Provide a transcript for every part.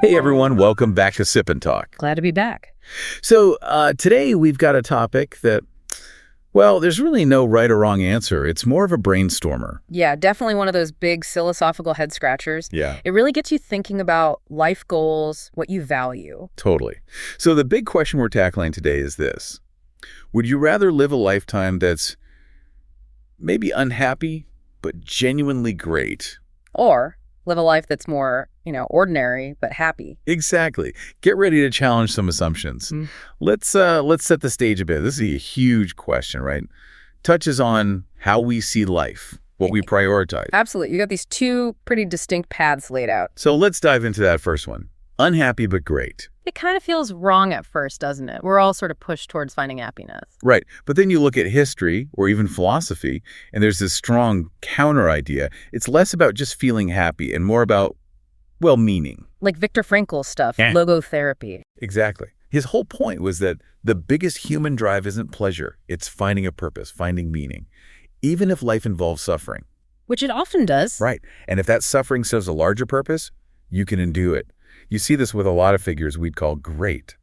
Hey everyone, welcome back to Sip and Talk. Glad to be back. So today we've got a topic that, well, there's really no right or wrong answer. It's more of a brainstormer. Yeah, definitely one of those big philosophical head scratchers. Yeah. It really gets you thinking about life goals, what you value. Totally. So the big question we're tackling today is this. Would you rather live a lifetime that's maybe unhappy, but genuinely great? Or live a life that's more, ordinary, but happy. Exactly. Get ready to challenge some assumptions. Let's set the stage a bit. This is a huge question, right? Touches on how we see life, what we prioritize. Absolutely. You got these two pretty distinct paths laid out. So let's dive into that first one. Unhappy but great. It kind of feels wrong at first, doesn't it? We're all sort of pushed towards finding happiness. Right. But then you look at history or even philosophy, and there's this strong counter idea. It's less about just feeling happy and more about, well, meaning. Like Viktor Frankl's stuff, logotherapy. Exactly. His whole point was that the biggest human drive isn't pleasure. It's finding a purpose, finding meaning, even if life involves suffering. Which it often does. Right. And if that suffering serves a larger purpose, you can undo it. You see this with a lot of figures we'd call great.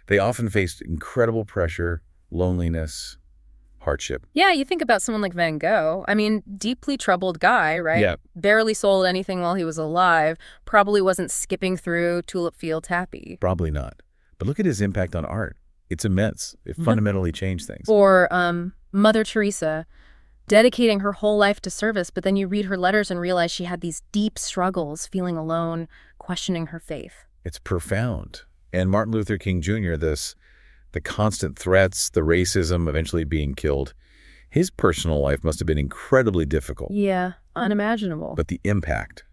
They often faced incredible pressure, loneliness, hardship. Yeah, you think about someone like Van Gogh. I mean, deeply troubled guy, right? Yeah. Barely sold anything while he was alive. Probably wasn't skipping through tulip fields happy. Probably not. But look at his impact on art. It's immense. It fundamentally changed things. Or Mother Teresa, dedicating her whole life to service, but then you read her letters and realize she had these deep struggles, feeling alone, questioning her faith. It's profound. And Martin Luther King Jr., the constant threats, the racism, eventually being killed, his personal life must have been incredibly difficult. Yeah, unimaginable. But the impact,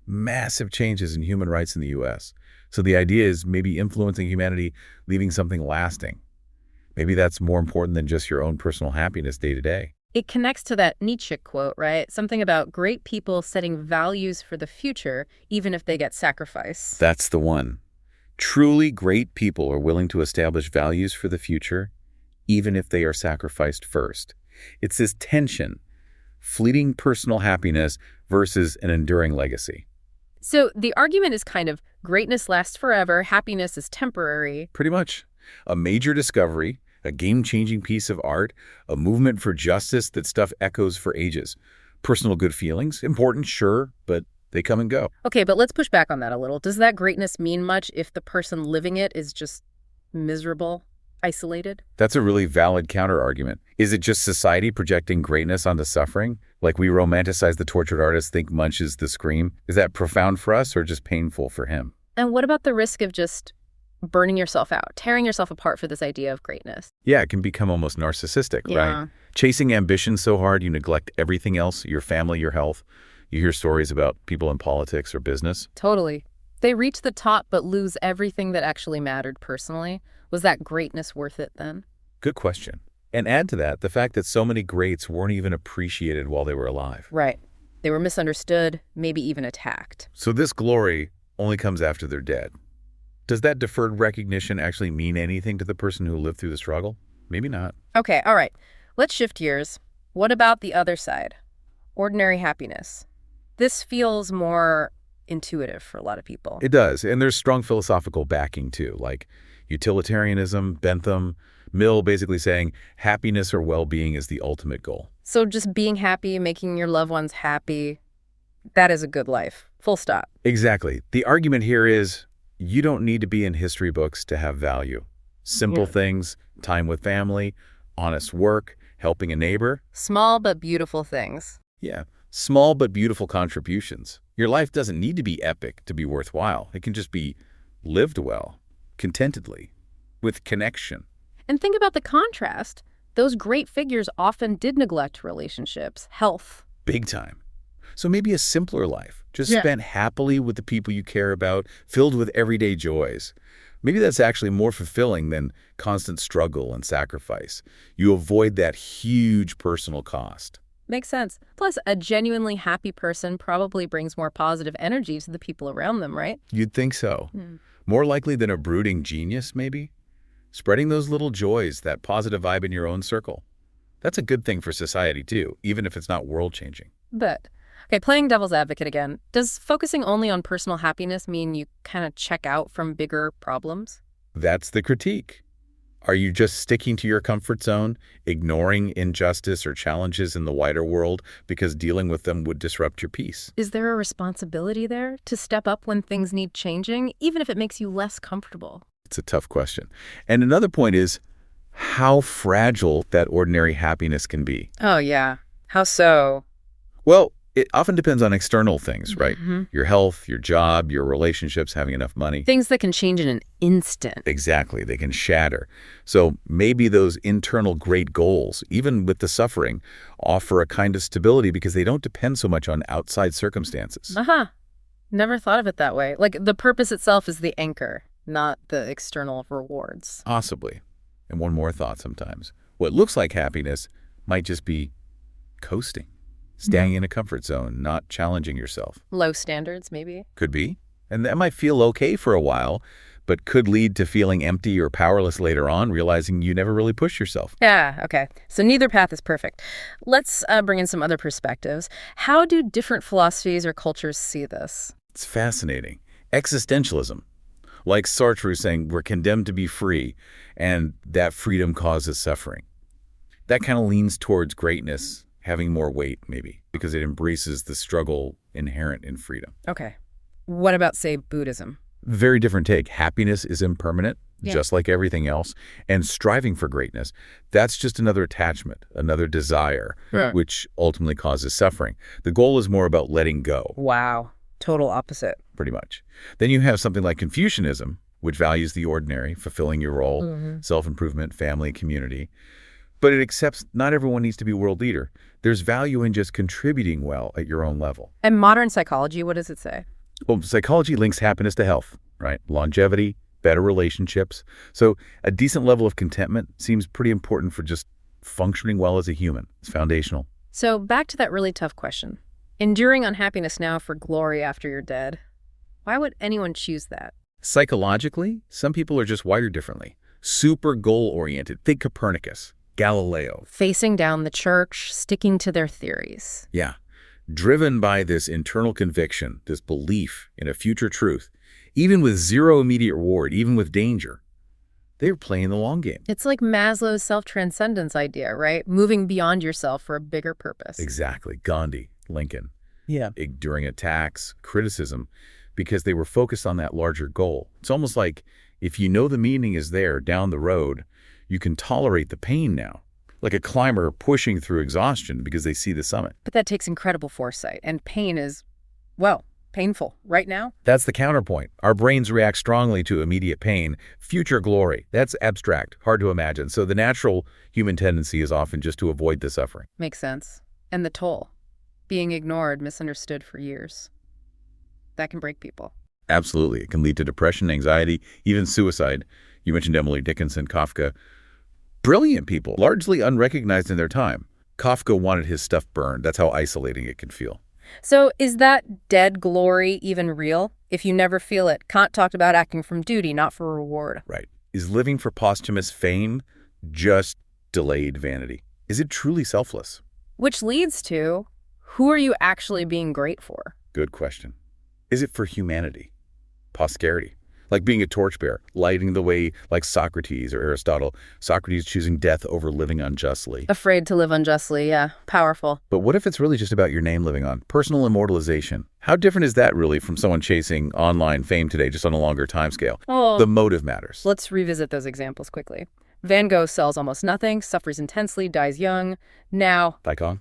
massive changes in human rights in the U.S. So the idea is maybe influencing humanity, leaving something lasting. Maybe that's more important than just your own personal happiness day to day. It connects to that Nietzsche quote, right? Something about great people setting values for the future, even if they get sacrificed. That's the one. Truly great people are willing to establish values for the future, even if they are sacrificed first. It's this tension, fleeting personal happiness versus an enduring legacy. So the argument is kind of greatness lasts forever, happiness is temporary. Pretty much. A major discovery, a game-changing piece of art, a movement for justice that stuff echoes for ages. Personal good feelings, important, sure, but they come and go. Okay, but let's push back on that a little. Does that greatness mean much if the person living it is just miserable, isolated? That's a really valid counter-argument. Is it just society projecting greatness onto suffering? Like we romanticize the tortured artist, think Munch is the scream? Is that profound for us or just painful for him? And what about the risk of just burning yourself out, tearing yourself apart for this idea of greatness? Yeah, it can become almost narcissistic, Yeah. right? Chasing ambition so hard you neglect everything else, your family, your health. You hear stories about people in politics or business. Totally. They reach the top but lose everything that actually mattered personally. Was that greatness worth it then? Good question. And add to that the fact that so many greats weren't even appreciated while they were alive. Right. They were misunderstood, maybe even attacked. So this glory only comes after they're dead. Does that deferred recognition actually mean anything to the person who lived through the struggle? Maybe not. Okay, all right. Let's shift gears. What about the other side? Ordinary happiness. This feels more intuitive for a lot of people. It does, and there's strong philosophical backing too, like utilitarianism, Bentham, Mill basically saying happiness or well-being is the ultimate goal. So just being happy, making your loved ones happy, that is a good life. Full stop. Exactly. The argument here is you don't need to be in history books to have value. Simple things, time with family, honest work, helping a neighbor. Small but beautiful things. Yeah, small but beautiful contributions. Your life doesn't need to be epic to be worthwhile. It can just be lived well, contentedly, with connection. And think about the contrast. Those great figures often did neglect relationships, health. Big time. So maybe a simpler life, just spent happily with the people you care about, filled with everyday joys. Maybe that's actually more fulfilling than constant struggle and sacrifice. You avoid that huge personal cost. Makes sense. Plus, a genuinely happy person probably brings more positive energy to the people around them, right? You'd think so. More likely than a brooding genius, maybe? Spreading those little joys, that positive vibe in your own circle. That's a good thing for society, too, even if it's not world-changing. But Okay, playing devil's advocate again. Does focusing only on personal happiness mean you kind of check out from bigger problems? That's the critique. Are you just sticking to your comfort zone, ignoring injustice or challenges in the wider world because dealing with them would disrupt your peace? Is there a responsibility there to step up when things need changing, even if it makes you less comfortable? It's a tough question. And another point is how fragile that ordinary happiness can be. Oh, yeah. How so? Well, it often depends on external things, right? Mm-hmm. Your health, your job, your relationships, having enough money. Things that can change in an instant. Exactly. They can shatter. So maybe those internal great goals, even with the suffering, offer a kind of stability because they don't depend so much on outside circumstances. Never thought of it that way. Like the purpose itself is the anchor, not the external rewards. Possibly. And one more thought sometimes. What looks like happiness might just be coasting. Staying in a comfort zone, not challenging yourself. Low standards, maybe? Could be. And that might feel okay for a while, but could lead to feeling empty or powerless later on, realizing you never really pushed yourself. Yeah, okay. So neither path is perfect. Let's bring in some other perspectives. How do different philosophies or cultures see this? It's fascinating. Existentialism. Like Sartre saying, we're condemned to be free, and that freedom causes suffering. That kind of leans towards greatness, having more weight, maybe, because it embraces the struggle inherent in freedom. Okay. What about, say, Buddhism? Very different take. Happiness is impermanent, just like everything else, and striving for greatness, that's just another attachment, another desire, which ultimately causes suffering. The goal is more about letting go. Wow. Total opposite. Pretty much. Then you have something like Confucianism, which values the ordinary, fulfilling your role, self-improvement, family, community. But it accepts not everyone needs to be a world leader. There's value in just contributing well at your own level. And modern psychology, what does it say? Well, psychology links happiness to health, right? Longevity, better relationships. So a decent level of contentment seems pretty important for just functioning well as a human. It's foundational. So back to that really tough question. Enduring unhappiness now for glory after you're dead. Why would anyone choose that? Psychologically, some people are just wired differently. Super goal-oriented. Think Copernicus. Galileo. Facing down the church, sticking to their theories. Yeah. Driven by this internal conviction, this belief in a future truth, even with zero immediate reward, even with danger, they're playing the long game. It's like Maslow's self-transcendence idea, right? Moving beyond yourself for a bigger purpose. Exactly. Gandhi, Lincoln. Yeah. During attacks, criticism, because they were focused on that larger goal. It's almost like if you know the meaning is there down the road, you can tolerate the pain now, like a climber pushing through exhaustion because they see the summit. But that takes incredible foresight, and pain is, well, painful right now. That's the counterpoint. Our brains react strongly to immediate pain. Future glory, that's abstract, hard to imagine. So the natural human tendency is often just to avoid the suffering. Makes sense. And the toll, being ignored, misunderstood for years, that can break people. Absolutely. It can lead to depression, anxiety, even suicide. You mentioned Emily Dickinson, Kafka. Brilliant people, largely unrecognized in their time. Kafka wanted his stuff burned. That's how isolating it can feel. So is that dead glory even real? If you never feel it, Kant talked about acting from duty, not for reward. Right. Is living for posthumous fame just delayed vanity? Is it truly selfless? Which leads to, who are you actually being great for? Good question. Is it for humanity? Posterity? Like being a torchbearer, lighting the way like Socrates or Aristotle. Socrates choosing death over living unjustly. Afraid to live unjustly, yeah. Powerful. But what if it's really just about your name living on? Personal immortalization. How different is that really from someone chasing online fame today, just on a longer time scale? Oh, the motive matters. Let's revisit those examples quickly. Van Gogh sells almost nothing, suffers intensely, dies young. Now, Icon?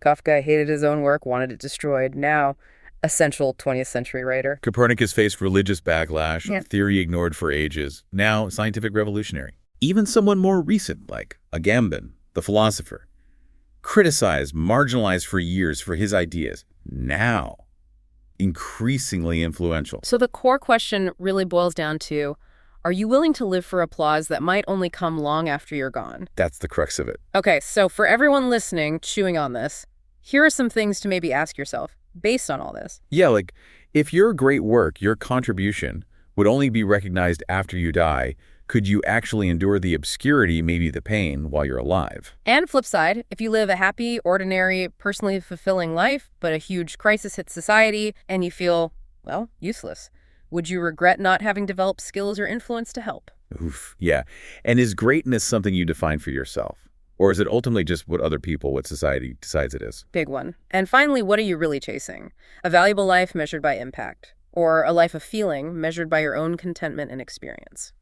Kafka hated his own work, wanted it destroyed. Now, essential 20th century writer. Copernicus faced religious backlash, theory ignored for ages. Now, scientific revolutionary. Even someone more recent, like Agamben, the philosopher, criticized, marginalized for years for his ideas. Now, increasingly influential. So the core question really boils down to, are you willing to live for applause that might only come long after you're gone? That's the crux of it. Okay, so for everyone listening, chewing on this, here are some things to maybe ask yourself based on all this. Yeah, like if your great work, your contribution would only be recognized after you die, Could you actually endure the obscurity, maybe the pain, while you're alive? And flip side, if you live a happy, ordinary, personally fulfilling life, but a huge crisis hits society and you feel, well, useless, would you regret not having developed skills or influence to help? Oof, yeah. And is greatness something you define for yourself? Or is it ultimately just what other people, what society decides it is? Big one. And finally, what are you really chasing? A valuable life measured by impact, or a life of feeling measured by your own contentment and experience?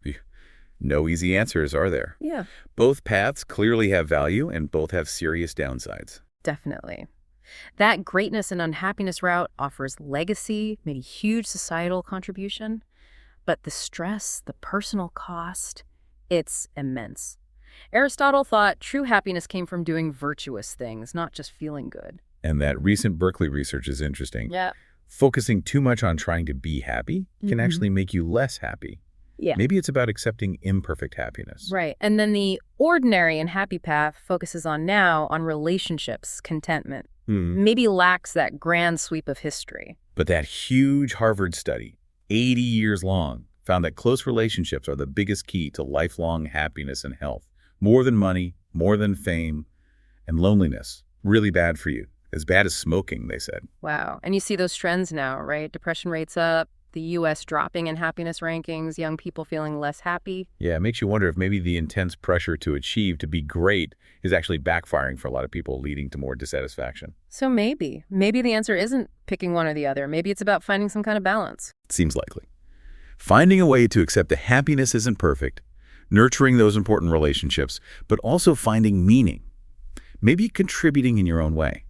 No easy answers, are there? Yeah. Both paths clearly have value and both have serious downsides. Definitely. That greatness and unhappiness route offers legacy, maybe huge societal contribution, but the stress, the personal cost, it's immense. Aristotle thought true happiness came from doing virtuous things, not just feeling good. And that recent Berkeley research is interesting. Yeah. Focusing too much on trying to be happy can actually make you less happy. Yeah. Maybe it's about accepting imperfect happiness. Right. And then the ordinary and happy path focuses on relationships, contentment. Maybe lacks that grand sweep of history. But that huge Harvard study, 80 years long, found that close relationships are the biggest key to lifelong happiness and health. More than money, more than fame, and loneliness. Really bad for you. As bad as smoking, they said. Wow. And you see those trends now, right? Depression rates up, the U.S. dropping in happiness rankings, young people feeling less happy. Yeah, it makes you wonder if maybe the intense pressure to achieve, to be great, is actually backfiring for a lot of people, leading to more dissatisfaction. So maybe the answer isn't picking one or the other. Maybe it's about finding some kind of balance. Seems likely. Finding a way to accept that happiness isn't perfect, nurturing those important relationships, but also finding meaning. Maybe contributing in your own way.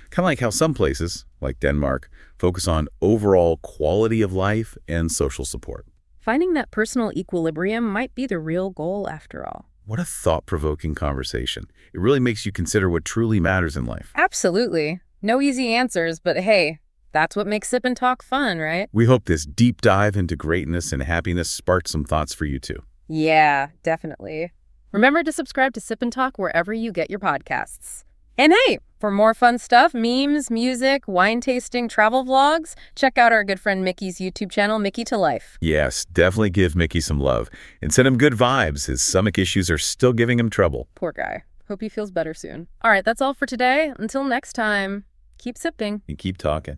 Kind of like how some places, like Denmark, focus on overall quality of life and social support. Finding that personal equilibrium might be the real goal after all. What a thought-provoking conversation. It really makes you consider what truly matters in life. Absolutely. No easy answers, but hey, that's what makes Sip and Talk fun, right? We hope this deep dive into greatness and happiness sparked some thoughts for you too. Yeah, definitely. Remember to subscribe to Sip and Talk wherever you get your podcasts. And hey, for more fun stuff, memes, music, wine tasting, travel vlogs, check out our good friend Mickey's YouTube channel, Mickytolife. Yes, definitely give Mickey some love. And send him good vibes. His stomach issues are still giving him trouble. Poor guy. Hope he feels better soon. All right, that's all for today. Until next time, keep sipping. And keep talking.